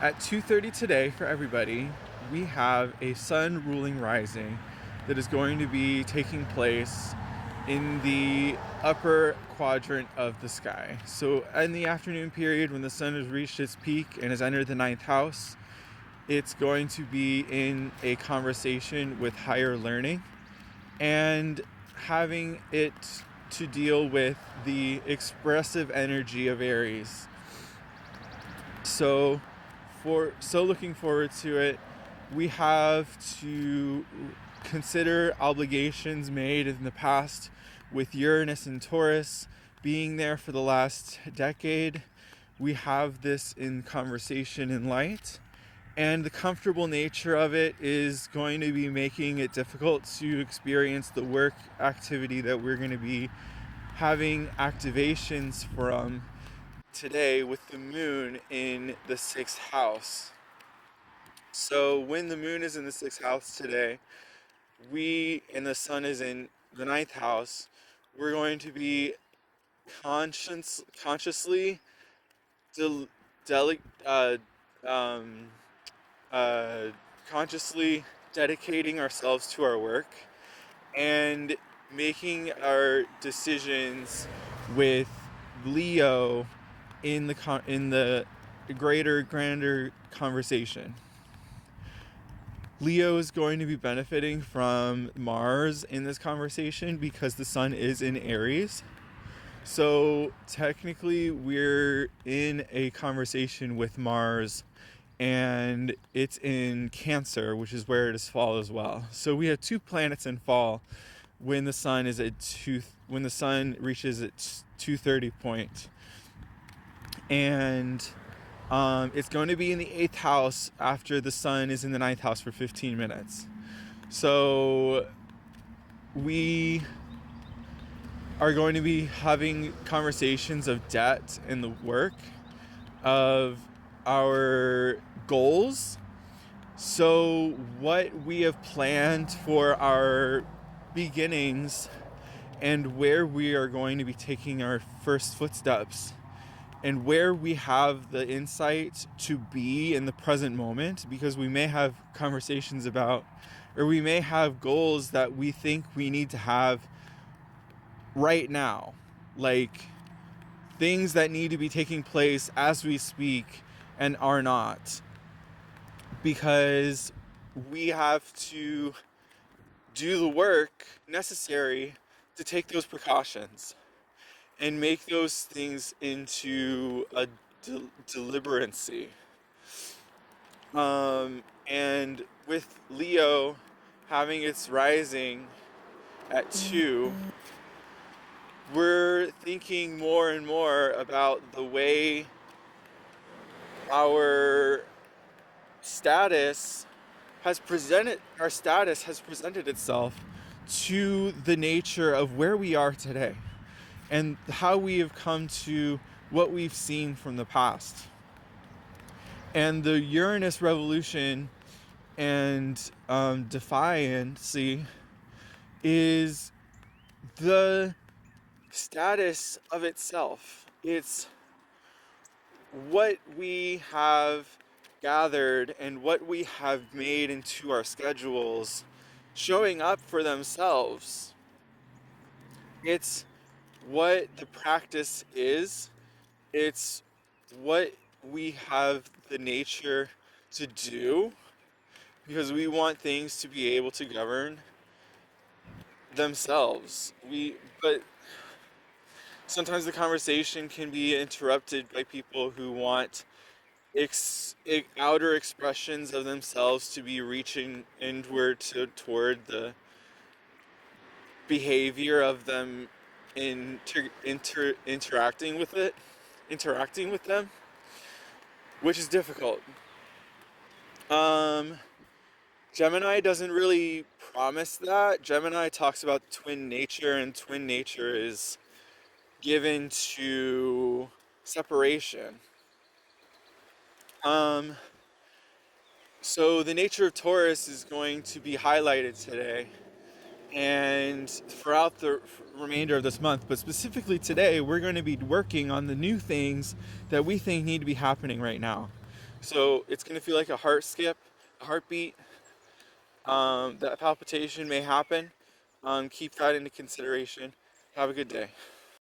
At 2:30 today for everybody, we have a sun ruling rising that is going to be taking place in the upper quadrant of the sky. So in the afternoon period when the sun has reached its peak and has entered the ninth house, it's going to be in a conversation with higher learning and having it to deal with the expressive energy of Aries. So looking forward to it. We have to consider obligations made in the past with Uranus and Taurus being there for the last decade. We have this in conversation in light, and the comfortable nature of it is going to be making it difficult to experience the work activity that we're going to be having activations from today with the moon in the sixth house. So when the moon is in the sixth house today, and the sun is in the ninth house, we're going to be consciously del- dele- um, consciously dedicating ourselves to our work and making our decisions with Leo in the grander conversation. Leo is going to be benefiting from Mars in this conversation because the sun is in Aries. So technically we're in a conversation with Mars, and it's in Cancer, which is where it is fall as well. So we have two planets in fall when the sun reaches its 2:30 point. And it's going to be in the 8th house after the sun is in the ninth house for 15 minutes. So we are going to be having conversations of debt and the work of our goals. So what we have planned for our beginnings and where we are going to be taking our first footsteps, and where we have the insight to be in the present moment, because we may have conversations about, or we may have goals that we think we need to have right now, like things that need to be taking place as we speak and are not, because we have to do the work necessary to take those precautions and make those things into a deliberancy. And with Leo having its rising at 2, we're thinking more and more about the way our status our status has presented itself to the nature of where we are today and how we have come to what we've seen from the past. And the Uranus revolution and defiancy is the status of itself. It's what we have gathered and what we have made into our schedules showing up for themselves. It's what the practice is. It's what we have the nature to do, because we want things to be able to govern themselves. But sometimes the conversation can be interrupted by people who want outer expressions of themselves to be reaching inward toward the behavior of them interacting with them, which is difficult. Gemini doesn't really promise that. Gemini talks about twin nature, and twin nature is given to separation. So the nature of Taurus is going to be highlighted today and throughout the remainder of this month, but specifically today we're going to be working on the new things that we think need to be happening right now. So it's going to feel like a heart skip, a heartbeat. That palpitation may happen. Keep that into consideration. Have a good day.